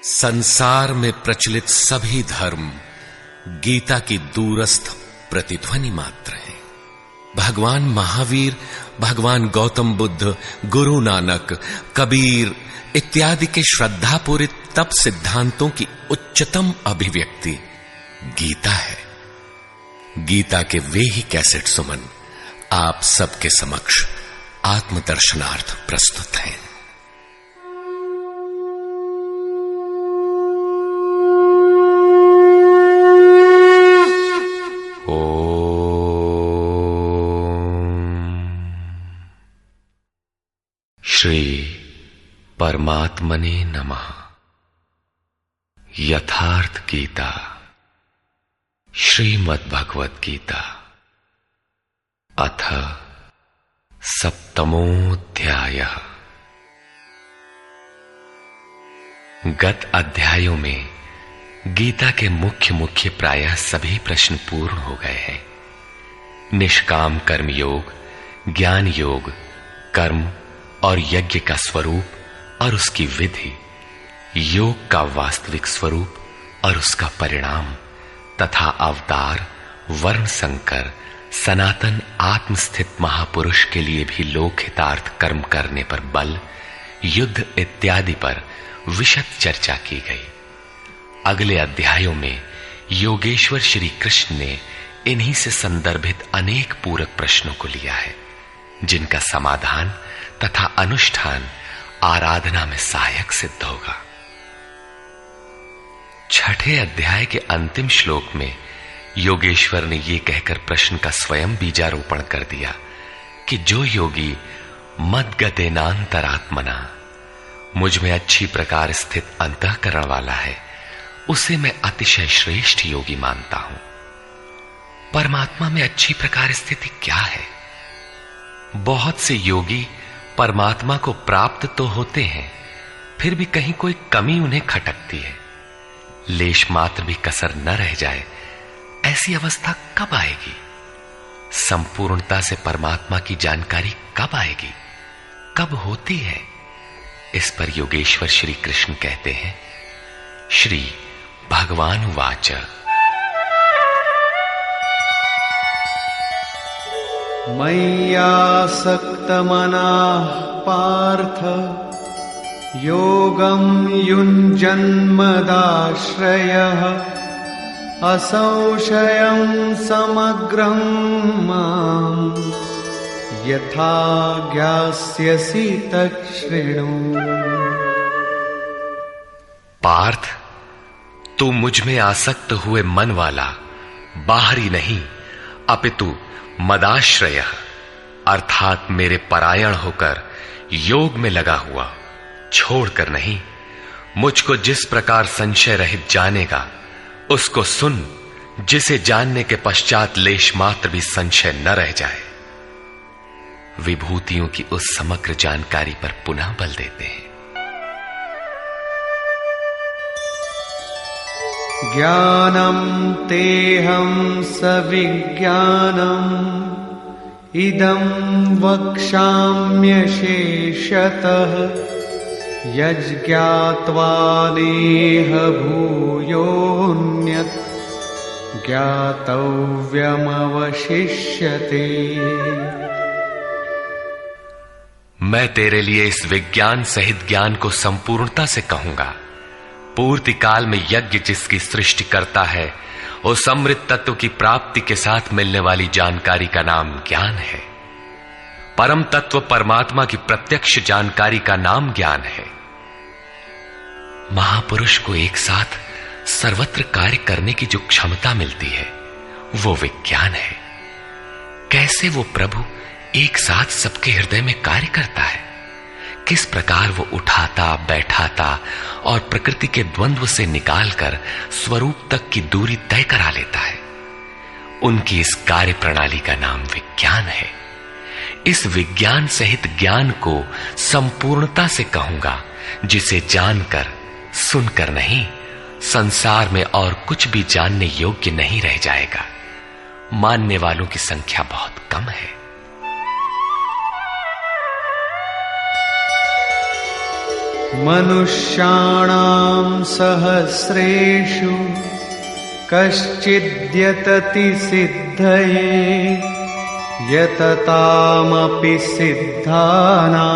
संसार में प्रचलित सभी धर्म गीता की दूरस्थ प्रतिध्वनि मात्र हैं। भगवान महावीर, भगवान गौतम बुद्ध, गुरु नानक, कबीर इत्यादि के श्रद्धापूरित तप सिद्धांतों की उच्चतम अभिव्यक्ति गीता है। गीता के वे ही कैसेट सुमन आप सबके समक्ष आत्मदर्शनार्थ प्रस्तुत हैं। श्री परमात्मने नमः। यथार्थ गीता, श्रीमद् भगवत गीता, अथ सप्तमोऽध्यायः। गत अध्यायों में गीता के मुख्य प्रायः सभी प्रश्न पूर्ण हो गए हैं। निष्काम कर्म योग, ज्ञान योग, कर्म और यज्ञ का स्वरूप और उसकी विधि, योग का वास्तविक स्वरूप और उसका परिणाम, तथा अवतार, वर्ण संकर, सनातन आत्मस्थित महापुरुष के लिए भी लोक हितार्थ कर्म करने पर बल, युद्ध इत्यादि पर विशद चर्चा की गई। अगले अध्यायों में योगेश्वर श्री कृष्ण ने इन्हीं से संदर्भित अनेक पूरक प्रश्नों को लिया है, जिनका समाधान तथा अनुष्ठान आराधना में सहायक सिद्ध होगा। छठे अध्याय के अंतिम श्लोक में योगेश्वर ने यह कहकर प्रश्न का स्वयं बीजारोपण कर दिया कि जो योगी मद्गतेनांतरात्मना, मुझ में अच्छी प्रकार स्थित अंतःकरण वाला है, उसे मैं अतिशय श्रेष्ठ योगी मानता हूं। परमात्मा में अच्छी प्रकार स्थिति क्या है? बहुत से योगी परमात्मा को प्राप्त तो होते हैं, फिर भी कहीं कोई कमी उन्हें खटकती है। लेश मात्र भी कसर न रह जाए, ऐसी अवस्था कब आएगी? संपूर्णता से परमात्मा की जानकारी कब आएगी, कब होती है? इस पर योगेश्वर श्री कृष्ण कहते हैं, श्री भगवान उवाच, मय्यासक्तमनाः पार्थ योगं युञ्जन्मदाश्रयः असंशयं समग्रं मां यथा ज्ञास्यसि तच्छृणु। पार्थ, तू मुझ में आसक्त हुए मन वाला, बाहरी नहीं अपितु मदाश्रय अर्थात मेरे परायण होकर योग में लगा हुआ, छोड़कर नहीं, मुझको जिस प्रकार संशय रहित जानेगा उसको सुन, जिसे जानने के पश्चात लेश मात्र भी संशय न रह जाए। विभूतियों की उस समग्र जानकारी पर पुनः बल देते हैं। ज्ञानम तेहं सविज्ञानम इदं वक्ष्याम्यशेषतः यज्ज्ञात्वा नेह भूयोऽन्यत् ज्ञातव्यमवशिष्यते। मैं तेरे लिए इस विज्ञान सहित ज्ञान को संपूर्णता से कहूंगा। पूर्ति काल में यज्ञ जिसकी सृष्टि करता है, उस अमृत तत्व की प्राप्ति के साथ मिलने वाली जानकारी का नाम ज्ञान है। परम तत्व परमात्मा की प्रत्यक्ष जानकारी का नाम ज्ञान है। महापुरुष को एक साथ सर्वत्र कार्य करने की जो क्षमता मिलती है, वो विज्ञान है। कैसे वो प्रभु एक साथ सबके हृदय में कार्य करता है, किस प्रकार वो उठाता, बैठाता और प्रकृति के द्वंद्व से निकालकर स्वरूप तक की दूरी तय करा लेता है, उनकी इस कार्य प्रणाली का नाम विज्ञान है। इस विज्ञान सहित ज्ञान को संपूर्णता से कहूंगा, जिसे जानकर, सुनकर नहीं, संसार में और कुछ भी जानने योग्य नहीं रह जाएगा। मानने वालों की संख्या बहुत कम है। मनुष्याणां सहस्रेषु कश्चिद्यतति सिद्धये यततामपि सिद्धानां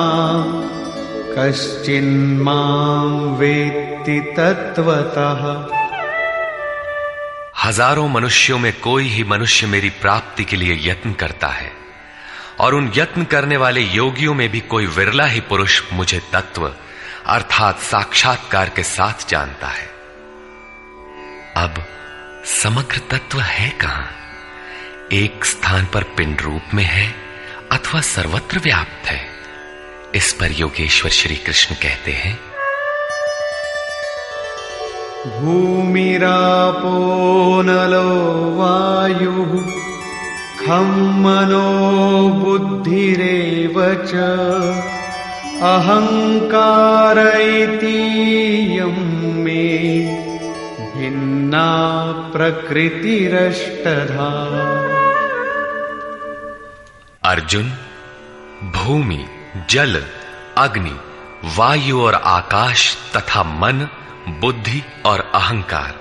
कश्चिन्मां वेत्ति तत्वतः। हजारों मनुष्यों में कोई ही मनुष्य मेरी प्राप्ति के लिए यत्न करता है, और उन यत्न करने वाले योगियों में भी कोई विरला ही पुरुष मुझे तत्व अर्थात साक्षात्कार के साथ जानता है। अब समग्र तत्व है कहां? एक स्थान पर पिंड रूप में है अथवा सर्वत्र व्याप्त है? इस पर योगेश्वर श्री कृष्ण कहते हैं, भूमिरापो नलो वायुः खं मनो बुद्धिरेव च अहंकार इतीयं मे भिन्ना प्रकृतिरष्टधा। अर्जुन, भूमि, जल, अग्नि, वायु और आकाश तथा मन, बुद्धि और अहंकार,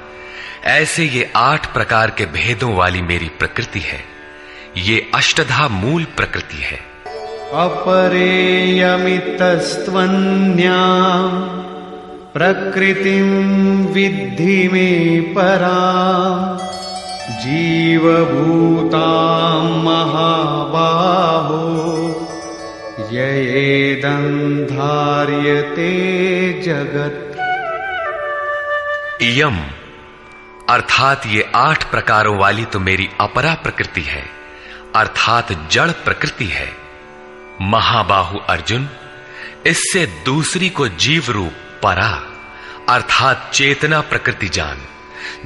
ऐसे ये 8 प्रकार के भेदों वाली मेरी प्रकृति है। ये अष्टधा मूल प्रकृति है। अपरेयमितस्त्वन्यां प्रकृतिं विद्धि मे परां जीवभूतां महाबाहो ययेदं धार्यते जगत्। इयम अर्थात ये 8 प्रकारों वाली तो मेरी अपरा प्रकृति है, अर्थात जड़ प्रकृति है। महाबाहु अर्जुन, इससे दूसरी को जीव रूप परा अर्थात चेतना प्रकृति जान,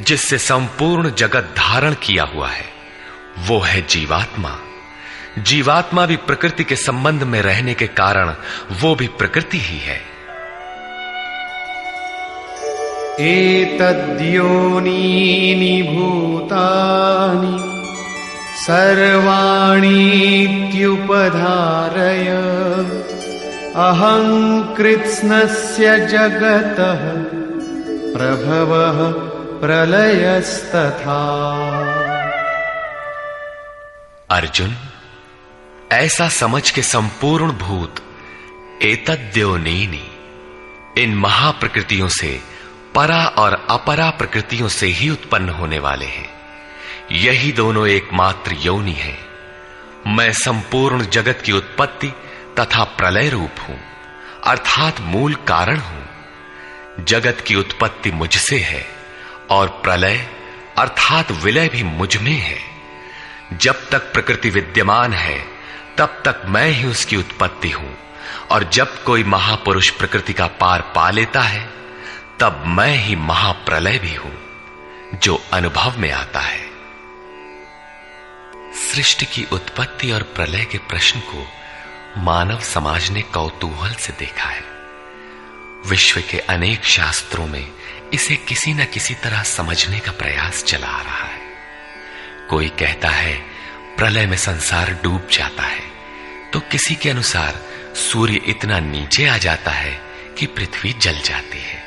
जिससे संपूर्ण जगत धारण किया हुआ है, वो है जीवात्मा। जीवात्मा भी प्रकृति के संबंध में रहने के कारण वो भी प्रकृति ही है। एतद्योनीनि भूतानि सर्वाणीत्युपधारय अहं कृत्स्नस्य जगतः प्रभवः प्रलयस्तथा। अर्जुन, ऐसा समझ के संपूर्ण भूत एतद्योनीनि इन महाप्रकृतियों से परा और अपरा प्रकृतियों से ही उत्पन्न होने वाले हैं। यही दोनों एकमात्र योनि है। मैं संपूर्ण जगत की उत्पत्ति तथा प्रलय रूप हूं, अर्थात मूल कारण हूं। जगत की उत्पत्ति मुझसे है और प्रलय अर्थात विलय भी मुझ में है। जब तक प्रकृति विद्यमान है तब तक मैं ही उसकी उत्पत्ति हूं, और जब कोई महापुरुष प्रकृति का पार पा लेता है तब मैं ही महाप्रलय भी हूं, जो अनुभव में आता है। सृष्टि की उत्पत्ति और प्रलय के प्रश्न को मानव समाज ने कौतूहल से देखा है। विश्व के अनेक शास्त्रों में इसे किसी न किसी तरह समझने का प्रयास चला आ रहा है। कोई कहता है प्रलय में संसार डूब जाता है, तो किसी के अनुसार सूर्य इतना नीचे आ जाता है कि पृथ्वी जल जाती है।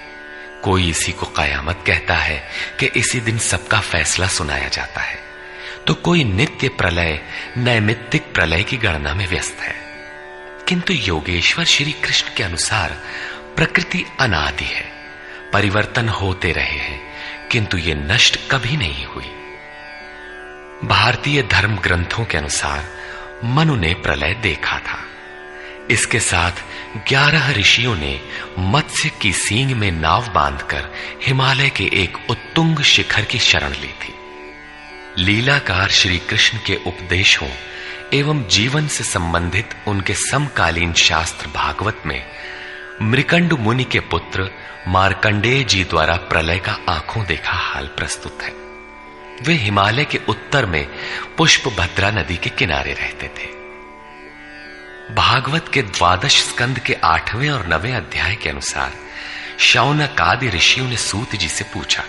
कोई इसी को कयामत कहता है कि इसी दिन सबका फैसला सुनाया जाता है, तो कोई नित्य प्रलय नैमित्तिक प्रलय की गणना में व्यस्त है। किंतु योगेश्वर श्री कृष्ण के अनुसार प्रकृति अनादि है, परिवर्तन होते रहे हैं, किंतु ये नष्ट कभी नहीं हुई। भारतीय धर्म ग्रंथों के अनुसार मनु ने प्रलय देखा था। इसके साथ 11 ऋषियों ने मत्स्य की सींग में नाव बांधकर हिमालय के एक उत्तुंग शिखर की शरण ली थी। लीलाकार श्री कृष्ण के उपदेशों एवं जीवन से संबंधित उनके समकालीन शास्त्र भागवत में मृकंड मुनि के पुत्र मार्कंडेय जी द्वारा प्रलय का आंखों देखा हाल प्रस्तुत है। वे हिमालय के उत्तर में पुष्पभद्रा नदी के किनारे रहते थे। भागवत के 12 स्कंद के 8वें और 9वें अध्याय के अनुसार शौनक आदि ऋषियों ने सूत जी से पूछा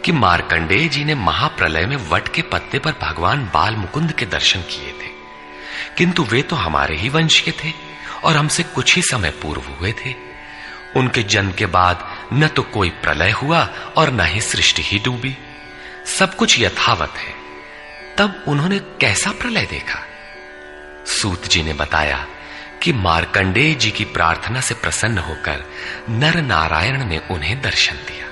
कि मार्कंडेय जी ने महाप्रलय में वट के पत्ते पर भगवान बाल मुकुंद के दर्शन किए थे, किंतु वे तो हमारे ही वंश के थे और हमसे कुछ ही समय पूर्व हुए थे। उनके जन्म के बाद न तो कोई प्रलय हुआ और न ही सृष्टि ही डूबी, सब कुछ यथावत है। तब उन्होंने कैसा प्रलय देखा? सूत जी ने बताया कि मार्कंडेय जी की प्रार्थना से प्रसन्न होकर नर नारायण ने उन्हें दर्शन दिया।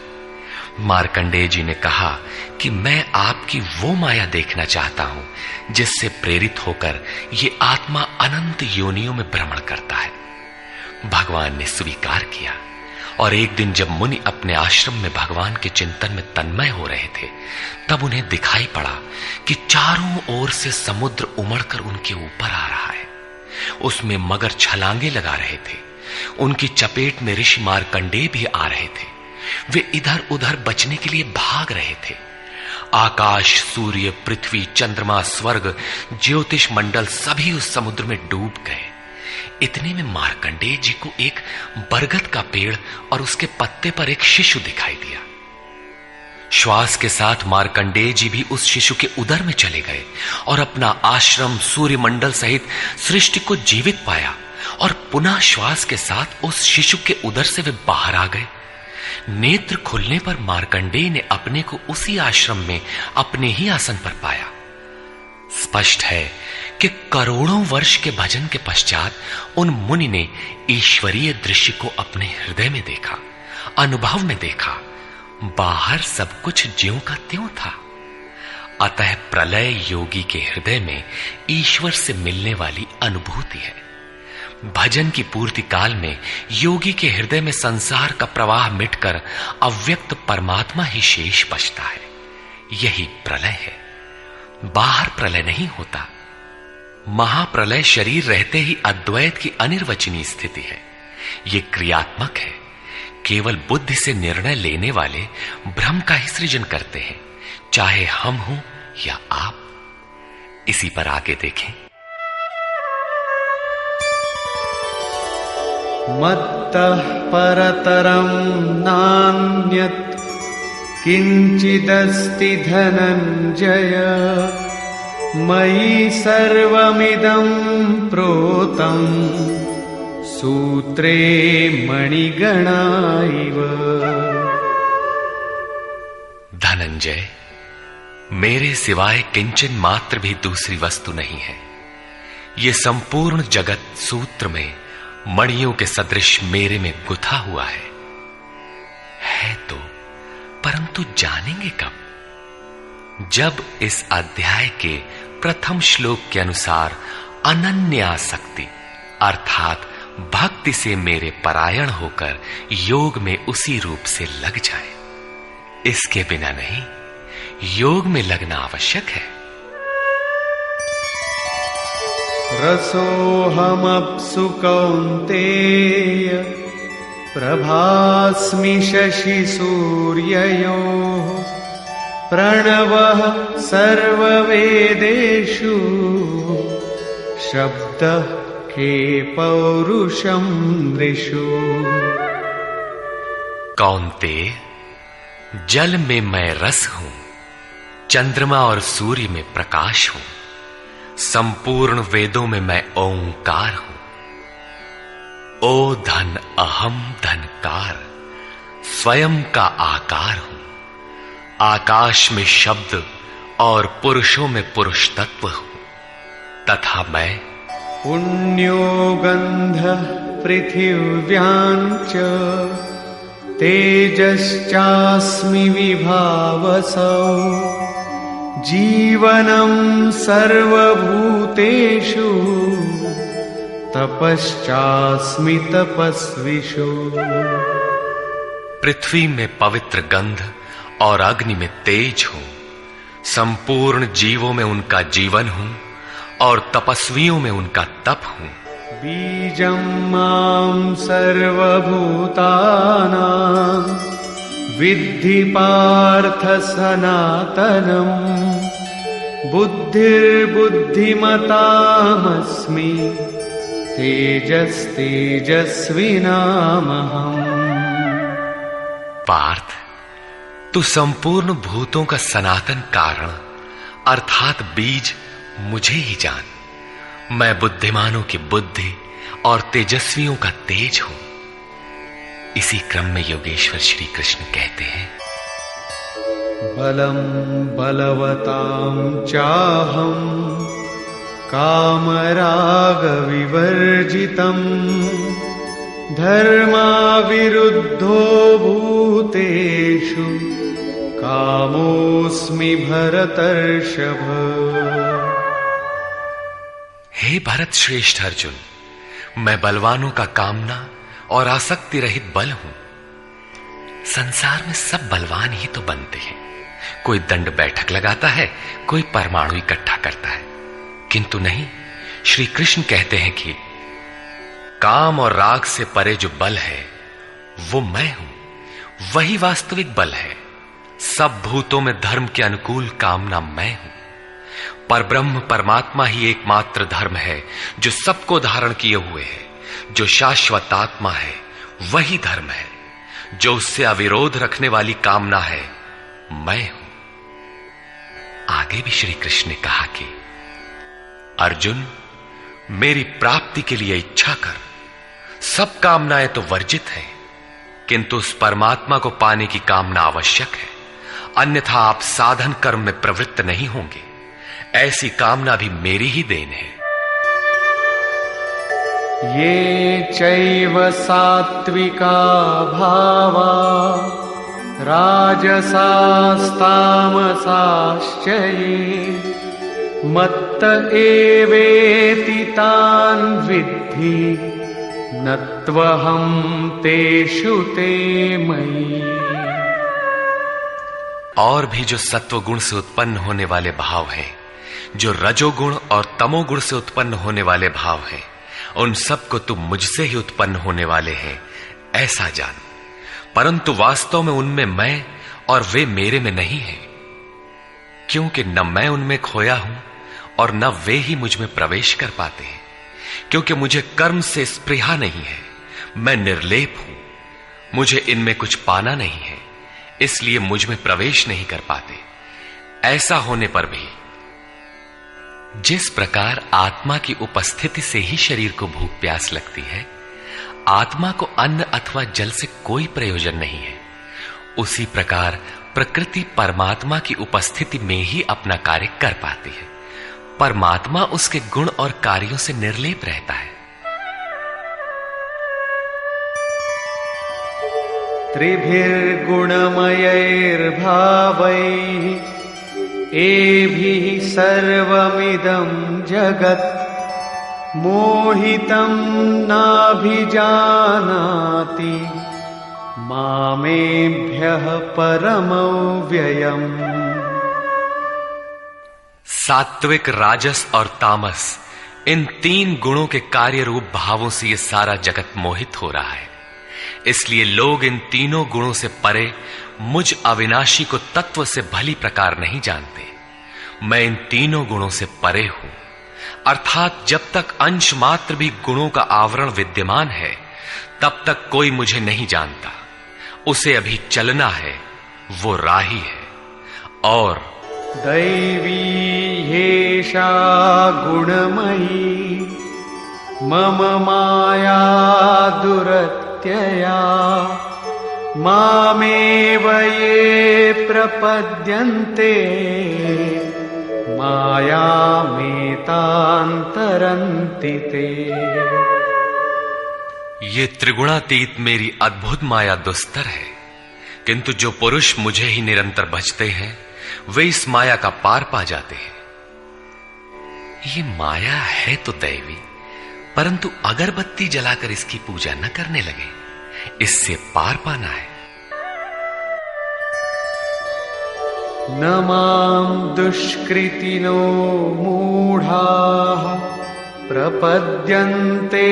मार्कंडेय जी ने कहा कि मैं आपकी वो माया देखना चाहता हूं जिससे प्रेरित होकर ये आत्मा अनंत योनियों में भ्रमण करता है। भगवान ने स्वीकार किया और एक दिन जब मुनि अपने आश्रम में भगवान के चिंतन में तन्मय हो रहे थे, तब उन्हें दिखाई पड़ा कि चारों ओर से समुद्र उमड़कर उनके ऊपर आ रहा है। उसमें मगर छलांगे लगा रहे थे। उनकी चपेट में ऋषि मार्कंडेय भी आ रहे थे। वे इधर उधर बचने के लिए भाग रहे थे। आकाश, सूर्य, पृथ्वी, चंद्रमा, स्वर्ग, ज्योतिष मंडल सभी उस समुद्र में डूब गए। इतने में मार्कंडेय जी को एक बरगद का पेड़ और उसके पत्ते पर एक शिशु दिखाई दिया। श्वास के साथ मार्कंडेय जी भी उस शिशु के उदर में चले गए और अपना आश्रम, सूर्य मंडल सहित सृष्टि को जीवित पाया और पुनः श्वास के साथ उस शिशु के उदर से वे बाहर आ गए। नेत्र खुलने पर मार्कंडेय ने अपने को उसी आश्रम में अपने ही आसन पर पाया। स्पष्ट है कि करोड़ों वर्ष के भजन के पश्चात उन मुनि ने ईश्वरीय दृश्य को अपने हृदय में देखा, अनुभव में देखा। बाहर सब कुछ ज्यों का त्यों था। अतः प्रलय योगी के हृदय में ईश्वर से मिलने वाली अनुभूति है। भजन की पूर्ति काल में योगी के हृदय में संसार का प्रवाह मिटकर अव्यक्त परमात्मा ही शेष बचता है। यही प्रलय है। बाहर प्रलय नहीं होता। महाप्रलय शरीर रहते ही अद्वैत की अनिर्वचनीय स्थिति है। यह क्रियात्मक है। केवल बुद्धि से निर्णय लेने वाले भ्रम का ही सृजन करते हैं, चाहे हम हों या आप। इसी पर आगे देखें। मत्तः परतरं नान्यत् किंचिदस्ति धनंजय मयि सर्वमिदं प्रोतं सूत्रे मणिगणा इव। धनंजय, मेरे सिवाय किंचन मात्र भी दूसरी वस्तु नहीं है। ये संपूर्ण जगत सूत्र में मणियों के सदृश मेरे में गुथा हुआ है तो, परंतु जानेंगे कब? जब इस अध्याय के प्रथम श्लोक के अनुसार अनन्यासक्ति अर्थात भक्ति से मेरे परायण होकर योग में उसी रूप से लग जाए। इसके बिना नहीं, योग में लगना आवश्यक है। रसोऽहमप्सु कौन्तेय प्रभास्मि शशि सूर्ययोः प्रणवः सर्ववेदेषु शब्दः के पौरुषं नृषु। कौन्तेय, जल में मैं रस हूं, चंद्रमा और सूर्य में प्रकाश हूं, संपूर्ण वेदों में मैं ओंकार हूं। ओ धन अहम धनकार, स्वयं का आकार हूं। आकाश में शब्द और पुरुषों में पुरुष तत्व हूं, तथा मैं पुण्यो गंधः पृथिव्यां च तेजश्चास्मि विभावसौ जीवनं सर्वभूतेषु तपश्चास्मि तपस्विषु। पृथ्वी में पवित्र गंध और अग्नि में तेज हूं, संपूर्ण जीवों में उनका जीवन हूं और तपस्वियों में उनका तप हूं। बीजं मां सर्वभूतानां विद्धि पार्थ सनातनम् बुद्धिर्बुद्धिमतामस्मि तेजस्तेजस्विनामहम्। पार्थ, तू संपूर्ण भूतों का सनातन कारण अर्थात बीज मुझे ही जान। मैं बुद्धिमानों की बुद्धि और तेजस्वियों का तेज हूं। इसी क्रम में योगेश्वर श्री कृष्ण कहते हैं, बलं बलवतां चाहं कामरागविवर्जितं धर्माविरुद्धो भूतेषु कामोऽस्मि भरतर्षभ। हे भरत श्रेष्ठ अर्जुन, मैं बलवानों का कामना और आसक्ति रहित बल हूं। संसार में सब बलवान ही तो बनते हैं। कोई दंड बैठक लगाता है, कोई परमाणु इकट्ठा करता है, किंतु नहीं, श्री कृष्ण कहते हैं कि काम और राग से परे जो बल है वो मैं हूं, वही वास्तविक बल है। सब भूतों में धर्म के अनुकूल कामना मैं हूं। परब्रह्म परमात्मा ही एकमात्र धर्म है जो सबको धारण किए हुए है। जो शाश्वत आत्मा है वही धर्म है। जो उससे अविरोध रखने वाली कामना है मैं हूं। आगे भी श्री कृष्ण ने कहा कि अर्जुन, मेरी प्राप्ति के लिए इच्छा कर। सब कामनाएं तो वर्जित है, किंतु उस परमात्मा को पाने की कामना आवश्यक है, अन्यथा आप साधन कर्म में प्रवृत्त नहीं होंगे। ऐसी कामना भी मेरी ही देन है। ये चैव सात्विका भावा राजसास्तामसाश्च ये मत्त एवेति तान् विद्धि न त्वहं तेषु ते मयि। और भी जो सत्वगुण से उत्पन्न होने वाले भाव हैं, जो रजोगुण और तमोगुण से उत्पन्न होने वाले भाव हैं, उन सब को तुम मुझसे ही उत्पन्न होने वाले हैं ऐसा जान। परंतु वास्तव में उनमें मैं और वे मेरे में नहीं हैं, क्योंकि न मैं उनमें खोया हूं और न वे ही मुझ में प्रवेश कर पाते हैं। क्योंकि मुझे कर्म से स्पृहा नहीं है, मैं निर्लेप हूं, मुझे इनमें कुछ पाना नहीं है, इसलिए मुझ में प्रवेश नहीं कर पाते। ऐसा होने पर भी जिस प्रकार आत्मा की उपस्थिति से ही शरीर को भूख प्यास लगती है, आत्मा को अन्न अथवा जल से कोई प्रयोजन नहीं है, उसी प्रकार प्रकृति परमात्मा की उपस्थिति में ही अपना कार्य कर पाती है। परमात्मा उसके गुण और कार्यों से निर्लेप रहता है। त्रिभिर्गुणमयैर्भावैः एभिः सर्वमिदं जगत् मोहितं नाभिजानाति मामेभ्यः परमव्ययम्। सात्विक, राजस और तामस, इन तीन गुणों के कार्य रूप भावों से यह सारा जगत मोहित हो रहा है। इसलिए लोग इन तीनों गुणों से परे मुझ अविनाशी को तत्व से भली प्रकार नहीं जानते। मैं इन तीनों गुणों से परे हूं, अर्थात जब तक अंश मात्र भी गुणों का आवरण विद्यमान है तब तक कोई मुझे नहीं जानता। उसे अभी चलना है, वो राही है। और दैवी हेषा गुणमयी मम माया दुरत्यया मामेव ये प्रपद्यन्ते मायामेतान्तरन्ति ते। ये त्रिगुणातीत मेरी अद्भुत माया दुस्तर है, किंतु जो पुरुष मुझे ही निरंतर भजते हैं वे इस माया का पार पा जाते हैं। ये माया है तो दैवी, परंतु अगरबत्ती जलाकर इसकी पूजा न करने लगे, इससे पार पाना है। न मां दुष्कृतिनो मूढ़ाः प्रपद्यन्ते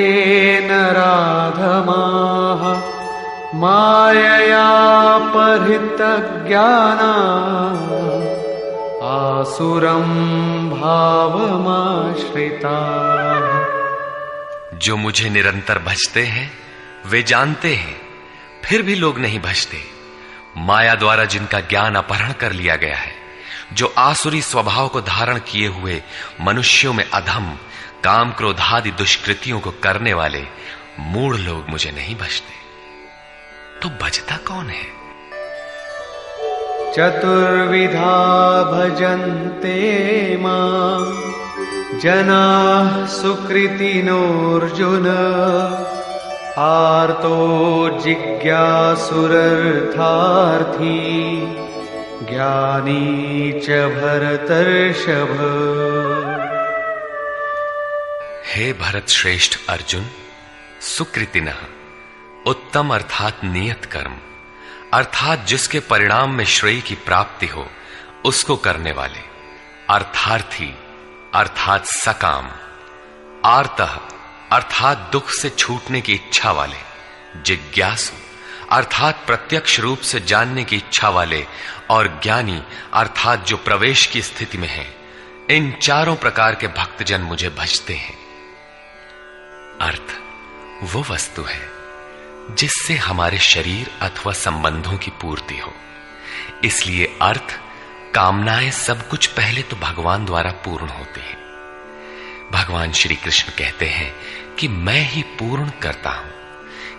नराधमाः माययापहृतज्ञानाः आसुरं भावमाश्रिताः। जो मुझे निरंतर भजते हैं वे जानते हैं, फिर भी लोग नहीं भजते। माया द्वारा जिनका ज्ञान अपहरण कर लिया गया है, जो आसुरी स्वभाव को धारण किए हुए मनुष्यों में अधम काम क्रोधादि दुष्कृतियों को करने वाले मूढ़ लोग मुझे नहीं भजते। तो बचता कौन है? चतुर्विधा भजन्ते मां जनाः सुकृतिनोऽर्जुन आर्तो जिज्ञासुरर्थार्थी ज्ञानी च भरतर्षभ। हे भरत श्रेष्ठ अर्जुन, सुकृतिनः उत्तम अर्थात नियत कर्म, अर्थात जिसके परिणाम में श्रेय की प्राप्ति हो उसको करने वाले, अर्थार्थी अर्थात सकाम, आर्तः अर्थात दुख से छूटने की इच्छा वाले, जिज्ञासु अर्थात प्रत्यक्ष रूप से जानने की इच्छा वाले, और ज्ञानी अर्थात जो प्रवेश की स्थिति में है। इन चारों प्रकार के भक्तजन मुझे भजते हैं। अर्थ वो वस्तु है जिससे हमारे शरीर अथवा संबंधों की पूर्ति हो। इसलिए अर्थ, कामनाएं सब कुछ पहले तो भगवान द्वारा पूर्ण होते हैं। भगवान श्री कृष्ण कहते हैं कि मैं ही पूर्ण करता हूं,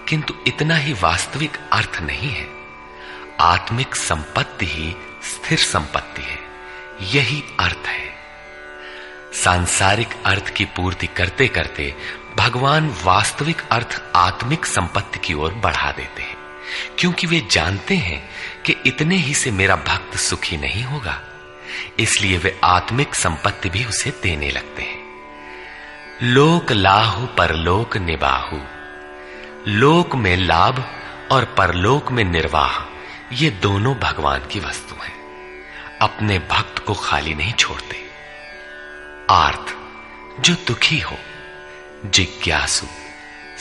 किंतु इतना ही वास्तविक अर्थ नहीं है। आत्मिक संपत्ति ही स्थिर संपत्ति है, यही अर्थ है। सांसारिक अर्थ की पूर्ति करते करते भगवान वास्तविक अर्थ आत्मिक संपत्ति की ओर बढ़ा देते हैं, क्योंकि वे जानते हैं कि इतने ही से मेरा भक्त सुखी नहीं होगा। इसलिए वे आत्मिक संपत्ति भी उसे देने लगते हैं। लोक लाहु परलोक निबाहु, लोक में लाभ और परलोक में निर्वाह, ये दोनों भगवान की वस्तु हैं। अपने भक्त को खाली नहीं छोड़ते। आर्त, जो दुखी हो, जिज्ञासु,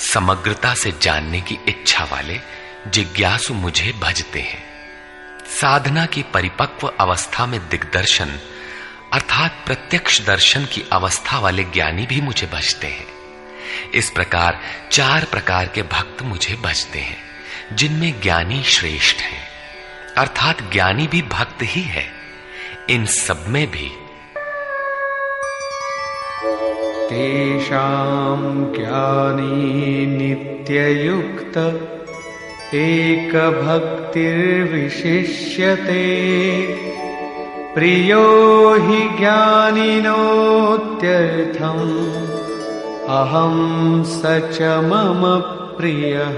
समग्रता से जानने की इच्छा वाले जिज्ञासु मुझे भजते हैं। साधना की परिपक्व अवस्था में दिग्दर्शन अर्थात प्रत्यक्ष दर्शन की अवस्था वाले ज्ञानी भी मुझे भजते हैं। इस प्रकार 4 प्रकार के भक्त मुझे भजते हैं, जिनमें ज्ञानी श्रेष्ठ है, अर्थात ज्ञानी भी भक्त ही है। इन सब में भी तेषां ज्ञानी नित्ययुक्त एकभक्तिर्विशिष्यते प्रियो हि ज्ञानिनोत्यर्थम् अहं स च मम प्रियः।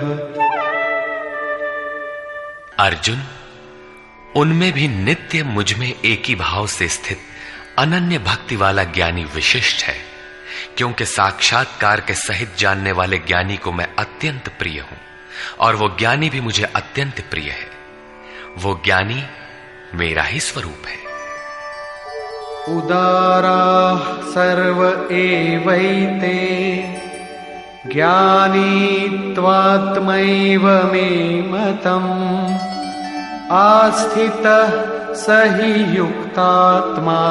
अर्जुन, उनमें भी नित्य मुझ में एक ही भाव से स्थित अनन्य भक्ति वाला ज्ञानी विशिष्ट है, क्योंकि साक्षात्कार के सहित जानने वाले ज्ञानी को मैं अत्यंत प्रिय हूं और वो ज्ञानी भी मुझे अत्यंत प्रिय है। वो ज्ञानी मेरा ही स्वरूप है। उदाराः सर्व एवैते ज्ञानी त्वात्मैव मे मतम् आस्थितः स हि युक्तात्मा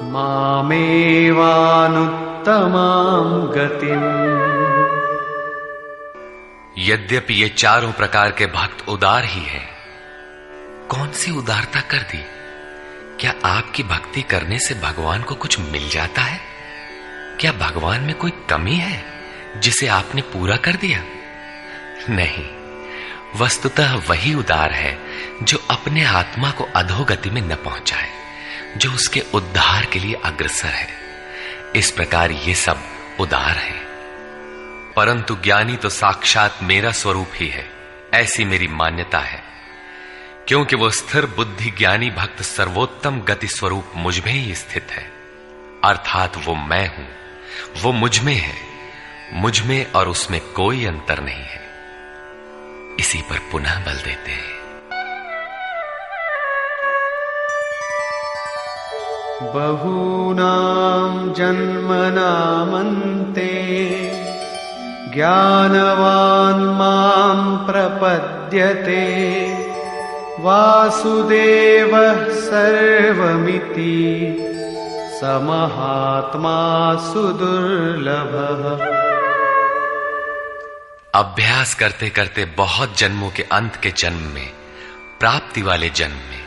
मामेवानुत्तमां गतिम्। यद्यपि ये चारों प्रकार के भक्त उदार ही हैं, कौन सी उदारता कर दी? क्या आपकी भक्ति करने से भगवान को कुछ मिल जाता है? क्या भगवान में कोई कमी है जिसे आपने पूरा कर दिया? नहीं, वस्तुतः वही उदार है जो अपने आत्मा को अधोगति में न पहुंचाए, जो उसके उद्धार के लिए अग्रसर है। इस प्रकार ये सब उदार है। परंतु ज्ञानी तो साक्षात मेरा स्वरूप ही है, ऐसी मेरी मान्यता है, क्योंकि वो स्थिर बुद्धि ज्ञानी भक्त सर्वोत्तम गति स्वरूप मुझ में ही स्थित है। अर्थात वो मैं हूं, वो मुझ में है, मुझ में और उसमें कोई अंतर नहीं है। इसी पर पुनः बल देते हैं। बहूनां जन्मनामन्ते ज्ञानवान् मां प्रपद्यते वासुदेवः सर्वमिति समहात्मा सुदुर्लभः। अभ्यास करते करते बहुत जन्मों के अंत के जन्म में, प्राप्ति वाले जन्म में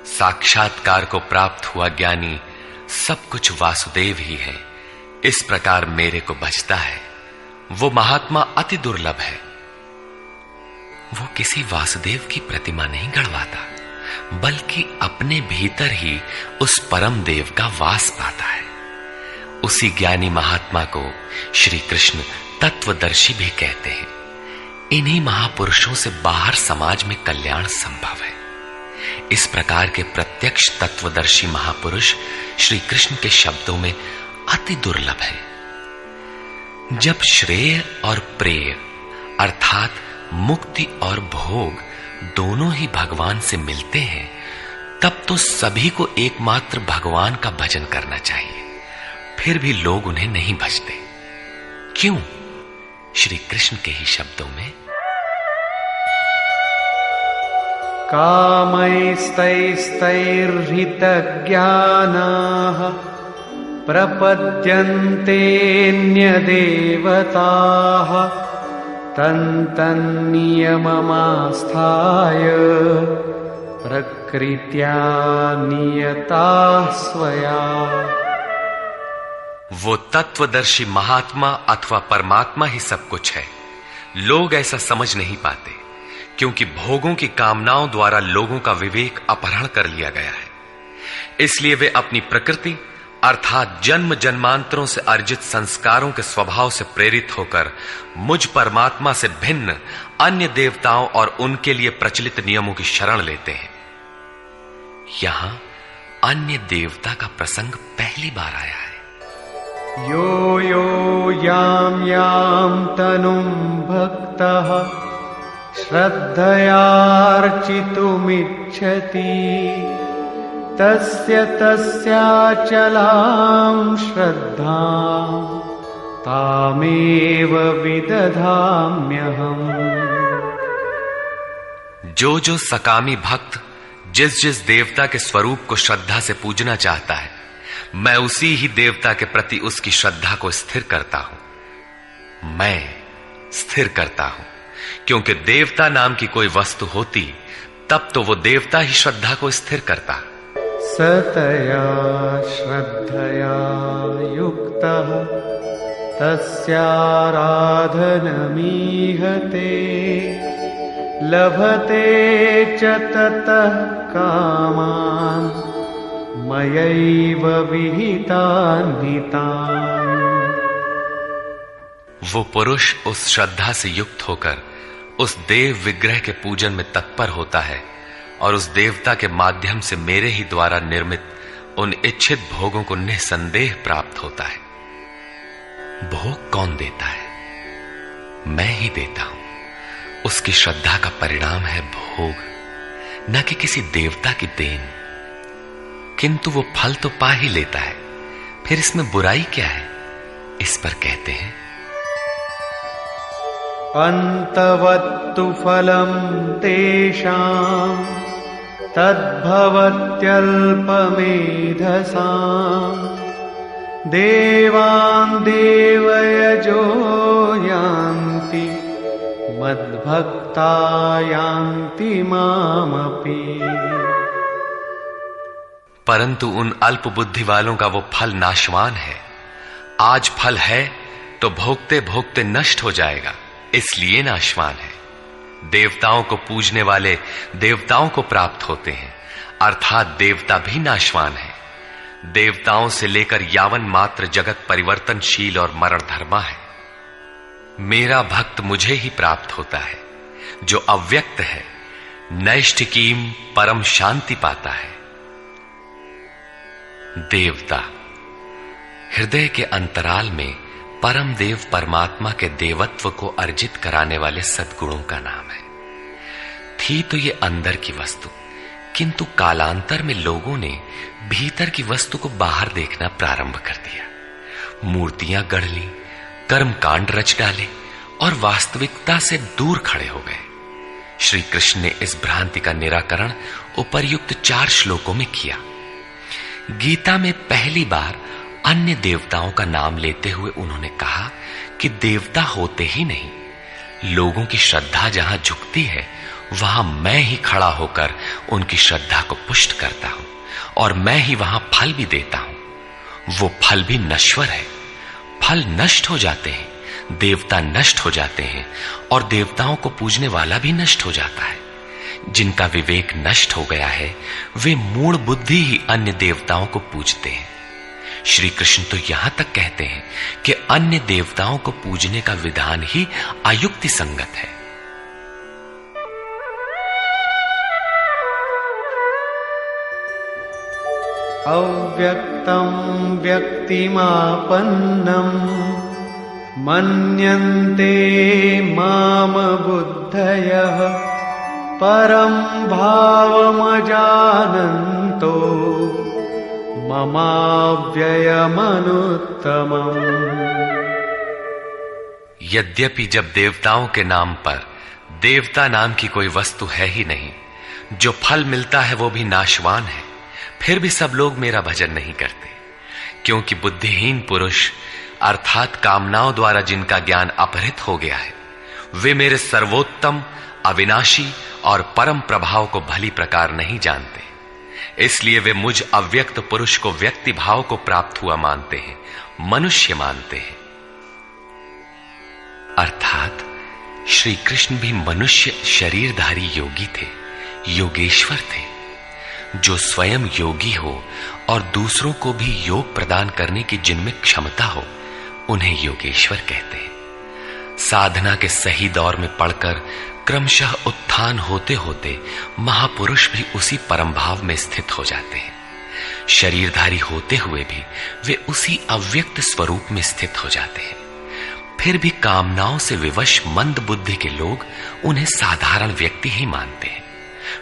साक्षात्कार को प्राप्त हुआ ज्ञानी सब कुछ वासुदेव ही है। इस प्रकार मेरे को भजता है, वो महात्मा अति दुर्लभ है। वो किसी वासुदेव की प्रतिमा नहीं गढ़वाता, बल्कि अपने भीतर ही उस परम देव का वास पाता है। उसी ज्ञानी महात्मा को श्री कृष्ण तत्वदर्शी भी कहते हैं। इन्हीं महापुरुषों से बाहर समाज में कल्याण संभव है। इस प्रकार के प्रत्यक्ष तत्वदर्शी महापुरुष श्री कृष्ण के शब्दों में अति दुर्लभ है। जब श्रेय और प्रेय अर्थात मुक्ति और भोग दोनों ही भगवान से मिलते हैं, तब तो सभी को एकमात्र भगवान का भजन करना चाहिए। फिर भी लोग उन्हें नहीं भजते। क्यों? श्री कृष्ण के ही शब्दों में, कामैस्तैस्तैर्हितज्ञानाः प्रपद्यन्तेऽन्यदेवताः तन्तन्नियममास्थाय प्रकृत्या नियताः स्वया। वो तत्वदर्शी महात्मा अथवा परमात्मा ही सब कुछ है। लोग ऐसा समझ नहीं पाते, क्योंकि भोगों की कामनाओं द्वारा लोगों का विवेक अपहरण कर लिया गया है। इसलिए वे अपनी प्रकृति अर्थात जन्म जन्मांतरों से अर्जित संस्कारों के स्वभाव से प्रेरित होकर मुझ परमात्मा से भिन्न अन्य देवताओं और उनके लिए प्रचलित नियमों की शरण लेते हैं। यहां अन्य देवता का प्रसंग पहली बार आया है। यो यो यां यां तनुं भक्तः श्रद्धयार्चितुमिच्छति तस्य तस्याचलां श्रद्धां तामेव विदधाम्यहम्। जो जो सकामी भक्त जिस जिस देवता के स्वरूप को श्रद्धा से पूजना चाहता है, मैं उसी ही देवता के प्रति उसकी श्रद्धा को स्थिर करता हूं। मैं स्थिर करता हूं, क्योंकि देवता नाम की कोई वस्तु होती तब तो वो देवता ही श्रद्धा को स्थिर करता। सतया श्रद्धया युक्तः तस्याराधनमीहते लभते च ततः कामान् मयैव विहितान् हितान्। वो पुरुष उस श्रद्धा से युक्त होकर उस देव विग्रह के पूजन में तत्पर होता है और उस देवता के माध्यम से मेरे ही द्वारा निर्मित उन इच्छित भोगों को निसंदेह प्राप्त होता है। भोग कौन देता है? मैं ही देता हूं। उसकी श्रद्धा का परिणाम है भोग, न कि किसी देवता की देन। किंतु वो फल तो पा ही लेता है, फिर इसमें बुराई क्या है? इस पर कहते हैं, अन्तवत्तु फलं तेषां तद्भवत्यल्पमेधसां देवान् देवयजो यान्ति मद्भक्ता यान्ति मामपि। परंतु उन अल्प बुद्धि वालों का वो फल नाशवान है। आज फल है तो भोगते भोगते नष्ट हो जाएगा, इसलिए नाशवान है। देवताओं को पूजने वाले देवताओं को प्राप्त होते हैं, अर्थात देवता भी नाशवान है। देवताओं से लेकर यावन मात्र जगत परिवर्तनशील और मरणधर्मा है। मेरा भक्त मुझे ही प्राप्त होता है, जो अव्यक्त है, नैष्ठिकीम परम शांति पाता है। देवता हृदय के अंतराल में परम देव परमात्मा के देवत्व को अर्जित कराने वाले सद्गुणों का नाम है। थी तो ये अंदर की वस्तु, किंतु कालांतर में लोगों ने भीतर की वस्तु को बाहर देखना प्रारंभ कर दिया। मूर्तियां गढ़ ली, कर्म कांड रच डाले और वास्तविकता से दूर खड़े हो गए। श्री कृष्ण ने इस भ्रांति का निराकरण उपर्युक्त 4 श्लोकों में किया। गीता में पहली बार अन्य देवताओं का नाम लेते हुए उन्होंने कहा कि देवता होते ही नहीं, लोगों की श्रद्धा जहां झुकती है वहां मैं ही खड़ा होकर उनकी श्रद्धा को पुष्ट करता हूं और मैं ही वहां फल भी देता हूं। वो फल भी नश्वर है। फल नष्ट हो जाते हैं, देवता नष्ट हो जाते हैं और देवताओं को पूजने वाला भी नष्ट हो जाता है। जिनका विवेक नष्ट हो गया है वे मूढ़ बुद्धि ही अन्य देवताओं को पूजते हैं। श्री कृष्ण तो यहां तक कहते हैं कि अन्य देवताओं को पूजने का विधान ही अयुक्ति संगत है। अव्यक्तं व्यक्तिमापन्नं मन्यन्ते माम बुद्धयः परं भावमजानन्तो ममाव्ययमनुत्तमम्। यद्यपि जब देवताओं के नाम पर देवता नाम की कोई वस्तु है ही नहीं, जो फल मिलता है वो भी नाशवान है, फिर भी सब लोग मेरा भजन नहीं करते, क्योंकि बुद्धिहीन पुरुष अर्थात कामनाओं द्वारा जिनका ज्ञान अपहृत हो गया है वे मेरे सर्वोत्तम, अविनाशी और परम प्रभाव को भली प्रकार नहीं जानते। इसलिए वे मुझ अव्यक्त पुरुष को व्यक्ति भाव को प्राप्त हुआ मानते हैं, मनुष्य मानते हैं। अर्थात श्री कृष्ण भी मनुष्य शरीरधारी योगी थे, योगेश्वर थे। जो स्वयं योगी हो और दूसरों को भी योग प्रदान करने की जिनमें क्षमता हो उन्हें योगेश्वर कहते हैं। साधना के सही दौर में पड़कर क्रमशः उत्थान होते होते महापुरुष भी उसी परम भाव में स्थित हो जाते हैं। शरीरधारी होते हुए भी वे उसी अव्यक्त स्वरूप में स्थित हो जाते हैं। फिर भी कामनाओं से विवश मंद बुद्धि के लोग उन्हें साधारण व्यक्ति ही मानते हैं।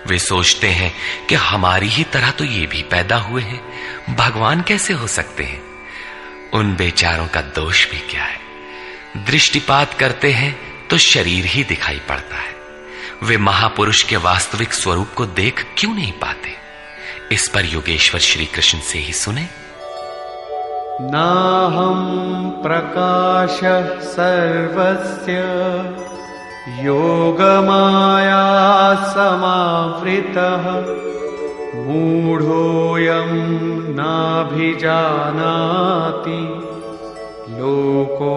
वे सोचते हैं कि हमारी ही तरह तो ये भी पैदा हुए हैं, भगवान कैसे हो सकते हैं। उन बेचारों का दोष भी क्या है। दृष्टिपात करते हैं तो शरीर ही दिखाई पड़ता है। वे महापुरुष के वास्तविक स्वरूप को देख क्यों नहीं पाते। इस पर योगेश्वर श्री कृष्ण से ही सुने। नाहं प्रकाश सर्वस्य योगमाया समावृतः मूढ़ोऽयं नाभिजानाति लोको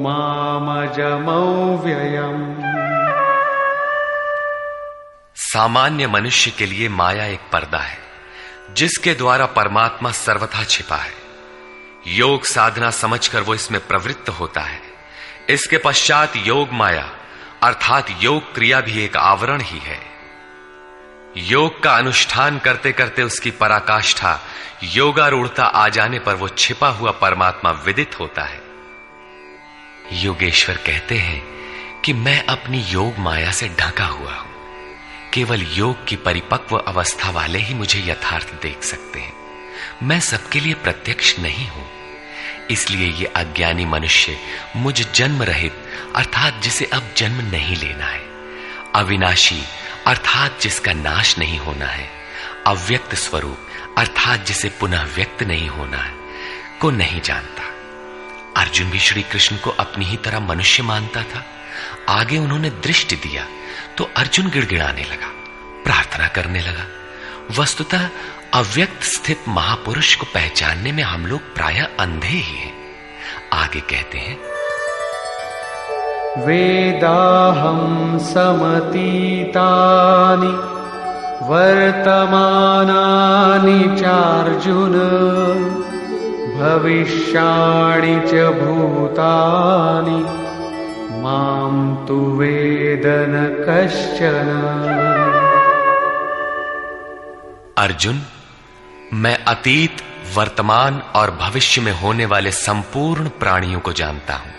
मामजमव्ययम्। सामान्य मनुष्य के लिए माया एक पर्दा है जिसके द्वारा परमात्मा सर्वथा छिपा है। योग साधना समझकर वो इसमें प्रवृत्त होता है। इसके पश्चात योग माया अर्थात योग क्रिया भी एक आवरण ही है। योग का अनुष्ठान करते करते उसकी पराकाष्ठा योगारूढ़ता आ जाने पर वो छिपा हुआ परमात्मा विदित होता है। योगेश्वर कहते हैं कि मैं अपनी योग माया से ढका हुआ हूं। केवल योग की परिपक्व अवस्था वाले ही मुझे यथार्थ देख सकते हैं। मैं सबके लिए प्रत्यक्ष नहीं हूं। इसलिए ये अज्ञानी मनुष्य मुझ जन्म रहित अर्थात जिसे अब जन्म नहीं लेना है, अविनाशी अर्थात जिसका नाश नहीं होना है, अव्यक्त स्वरूप अर्थात जिसे पुनः व्यक्त नहीं होना है को नहीं जानता। अर्जुन भी श्री कृष्ण को अपनी ही तरह मनुष्य मानता था। आगे उन्होंने दृष्टि दिया तो अर्जुन गिड़गिड़ाने लगा, प्रार्थना करने लगा। वस्तुतः अव्यक्त स्थित महापुरुष को पहचानने में हम लोग प्रायः अंधे ही हैं। आगे कहते हैं, वेदाहं समतीतानि वर्तमानानि चार्जुन भविष्याणि च भूतानि मां तु वेद न कश्चन। अर्जुन, मैं अतीत, वर्तमान और भविष्य में होने वाले संपूर्ण प्राणियों को जानता हूं,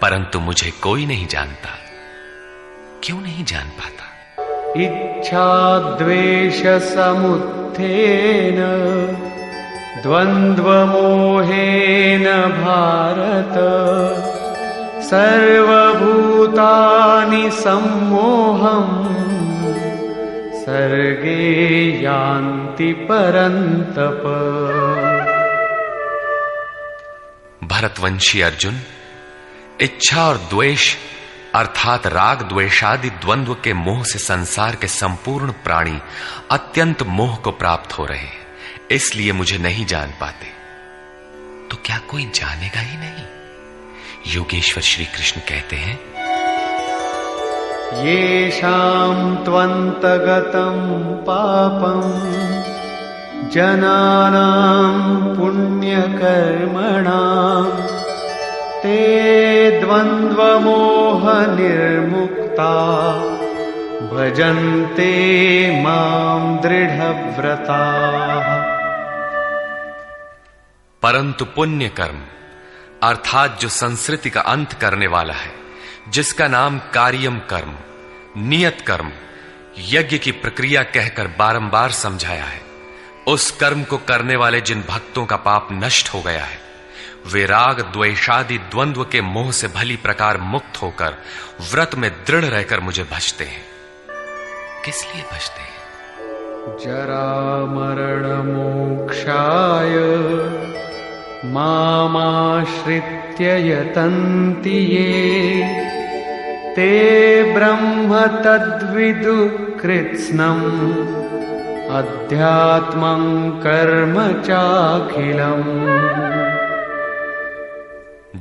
परंतु मुझे कोई नहीं जानता। क्यों नहीं जान पाता? इच्छा द्वेष समुत्थेन द्वंद्व मोहेन भारत सर्वभूतानि सम्मोहम् सर्गे यान्ति परन्तप। भरतवंशी अर्जुन, इच्छा और द्वेष अर्थात राग द्वेषादि द्वंद्व के मोह से संसार के संपूर्ण प्राणी अत्यंत मोह को प्राप्त हो रहे हैं, इसलिए मुझे नहीं जान पाते। तो क्या कोई जानेगा ही नहीं? योगेश्वर श्री कृष्ण कहते हैं, येषां त्वन्तगतं पापं जनानां पुण्यकर्मणां ते द्वन्द्वमोहनिर्मुक्ता भजन्ते मां दृढ़व्रताः। परंतु पुण्य कर्म अर्थात जो संस्कृति का अंत करने वाला है, जिसका नाम कार्यम कर्म, नियत कर्म, यज्ञ की प्रक्रिया कहकर बारंबार समझाया है, उस कर्म को करने वाले जिन भक्तों का पाप नष्ट हो गया है, वे राग द्वेषादि द्वंद्व के मोह से भली प्रकार मुक्त होकर व्रत में दृढ़ रहकर मुझे भजते हैं। किस लिए भजते हैं? जरा मरण मोक्षाय मामाश्रित्य यतन्ति ये ते ब्रह्म तद्विदु कृत्स्नम् अध्यात्मं कर्म चाखिलम्।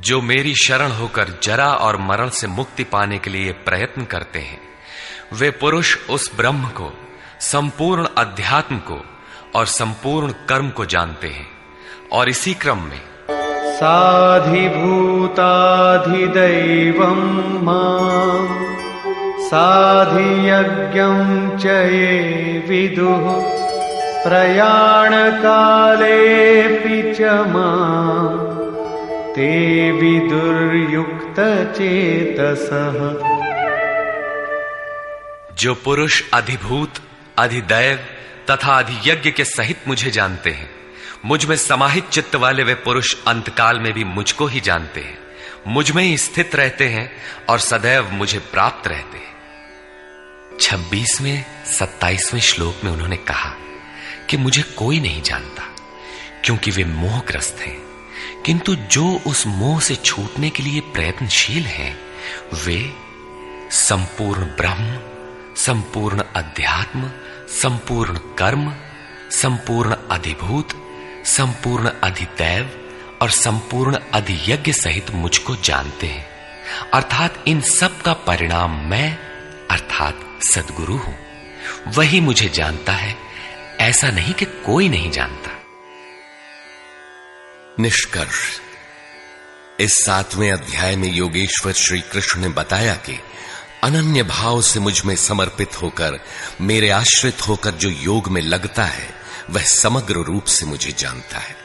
जो मेरी शरण होकर जरा और मरण से मुक्ति पाने के लिए प्रयत्न करते हैं, वे पुरुष उस ब्रह्म को, संपूर्ण अध्यात्म को और संपूर्ण कर्म को जानते हैं, और इसी क्रम में साधिभूताधिदैवं मां साधियज्ञं च ये विदुः प्रयाणकालेऽपि च मां ते विदुर्युक्तचेतसः। जो पुरुष अधिभूत, अधिदैव तथा अधियज्ञ के सहित मुझे जानते हैं, मुझ में समाहित चित्त वाले वे पुरुष अंतकाल में भी मुझको ही जानते हैं, मुझ में ही स्थित रहते हैं और सदैव मुझे प्राप्त रहते हैं। 26वें 27वें श्लोक में उन्होंने कहा कि मुझे कोई नहीं जानता, क्योंकि वे मोहग्रस्त हैं, किंतु जो उस मोह से छूटने के लिए प्रयत्नशील हैं, वे संपूर्ण ब्रह्म, संपूर्ण अध्यात्म, संपूर्ण कर्म, संपूर्ण अधिभूत, संपूर्ण अधिदैव और संपूर्ण अधियज्ञ सहित मुझको जानते हैं, अर्थात इन सब का परिणाम मैं अर्थात सद्गुरु हूं। वही मुझे जानता है, ऐसा नहीं कि कोई नहीं जानता। निष्कर्ष, इस 7वें अध्याय में योगेश्वर श्री कृष्ण ने बताया कि अनन्य भाव से मुझ में समर्पित होकर, मेरे आश्रित होकर जो योग में लगता है, वह समग्र रूप से मुझे जानता है।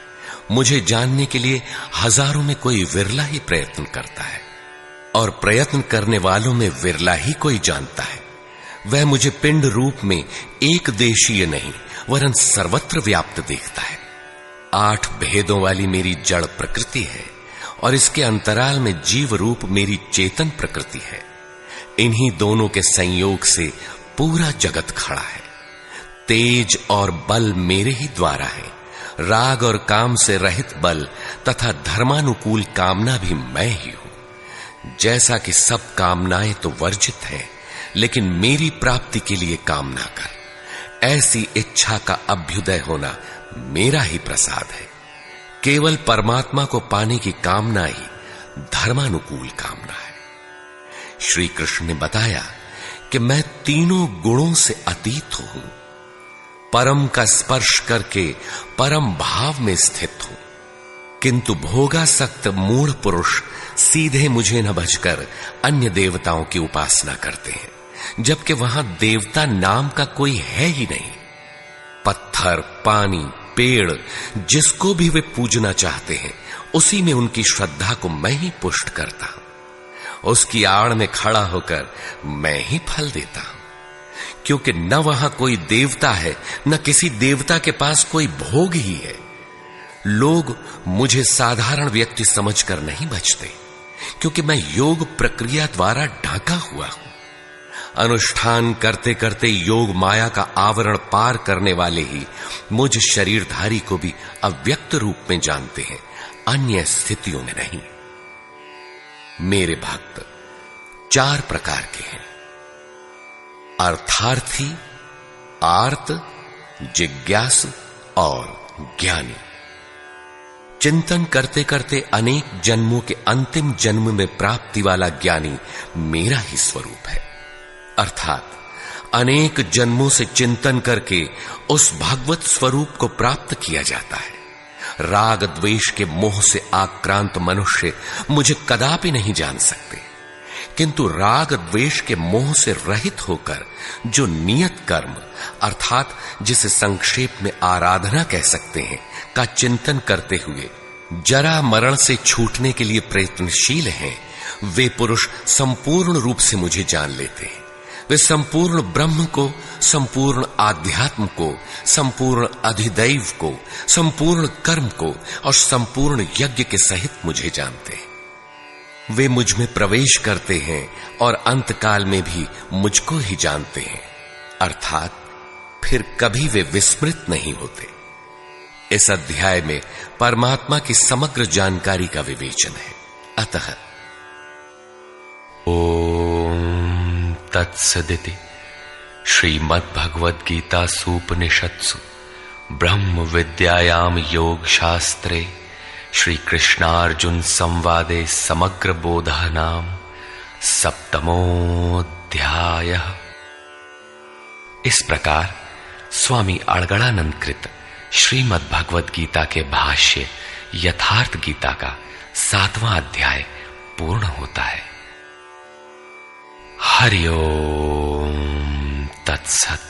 मुझे जानने के लिए हजारों में कोई विरला ही प्रयत्न करता है, और प्रयत्न करने वालों में विरला ही कोई जानता है। वह मुझे पिंड रूप में एक देशीय नहीं वरन सर्वत्र व्याप्त देखता है। 8 भेदों वाली मेरी जड़ प्रकृति है, और इसके अंतराल में जीव रूप मेरी चेतन प्रकृति है। इन्हीं दोनों के संयोग से पूरा जगत खड़ा है। तेज और बल मेरे ही द्वारा है। राग और काम से रहित बल तथा धर्मानुकूल कामना भी मैं ही हूं। जैसा कि सब कामनाएं तो वर्जित है, लेकिन मेरी प्राप्ति के लिए कामना कर, ऐसी इच्छा का अभ्युदय होना मेरा ही प्रसाद है। केवल परमात्मा को पाने की कामना ही धर्मानुकूल कामना है। श्री कृष्ण ने बताया कि मैं तीनों गुणों से अतीत हूं, परम का स्पर्श करके परम भाव में स्थित हूं, किंतु भोगासक्त मूढ़ पुरुष सीधे मुझे न भजकर अन्य देवताओं की उपासना करते हैं, जबकि वहां देवता नाम का कोई है ही नहीं। पत्थर, पानी, पेड़, जिसको भी वे पूजना चाहते हैं, उसी में उनकी श्रद्धा को मैं ही पुष्ट करता हूं। उसकी आड़ में खड़ा होकर मैं ही फल देता हूं, क्योंकि न वहां कोई देवता है, न किसी देवता के पास कोई भोग ही है। लोग मुझे साधारण व्यक्ति समझकर नहीं बचते, क्योंकि मैं योग प्रक्रिया द्वारा ढका हुआ हूं। अनुष्ठान करते करते योग माया का आवरण पार करने वाले ही मुझ शरीरधारी को भी अव्यक्त रूप में जानते हैं, अन्य स्थितियों में नहीं। मेरे भक्त 4 प्रकार के हैं: अर्थार्थी, आर्त, जिज्ञासु और ज्ञानी। चिंतन करते करते अनेक जन्मों के अंतिम जन्म में प्राप्ति वाला ज्ञानी मेरा ही स्वरूप है। अर्थात अनेक जन्मों से चिंतन करके उस भगवत स्वरूप को प्राप्त किया जाता है। राग द्वेष के मोह से आक्रांत मनुष्य मुझे कदापि नहीं जान सकते, किंतु राग द्वेष के मोह से रहित होकर जो नियत कर्म अर्थात जिसे संक्षेप में आराधना कह सकते हैं का चिंतन करते हुए जरा मरण से छूटने के लिए प्रयत्नशील हैं, वे पुरुष संपूर्ण रूप से मुझे जान लेते हैं। वे संपूर्ण ब्रह्म को, संपूर्ण आध्यात्म को, संपूर्ण अधिदैव को, संपूर्ण कर्म को और संपूर्ण यज्ञ के सहित मुझे जानते हैं। वे मुझ में प्रवेश करते हैं और अंतकाल में भी मुझको ही जानते हैं, अर्थात फिर कभी वे विस्मृत नहीं होते। इस अध्याय में परमात्मा की समग्र जानकारी का विवेचन है। अतः ओम तत्सदिति श्रीमद्भगवद गीता सूपनिषत्सु ब्रह्म विद्यायाम योग शास्त्रे श्री कृष्णार्जुन संवादे समग्र बोधः नाम सप्तमोऽध्यायः। इस प्रकार स्वामी अड़गड़ानंद कृत श्रीमद् भगवद गीता के भाष्य यथार्थ गीता का 7वां अध्याय पूर्ण होता है। हरि ओम तत्सत।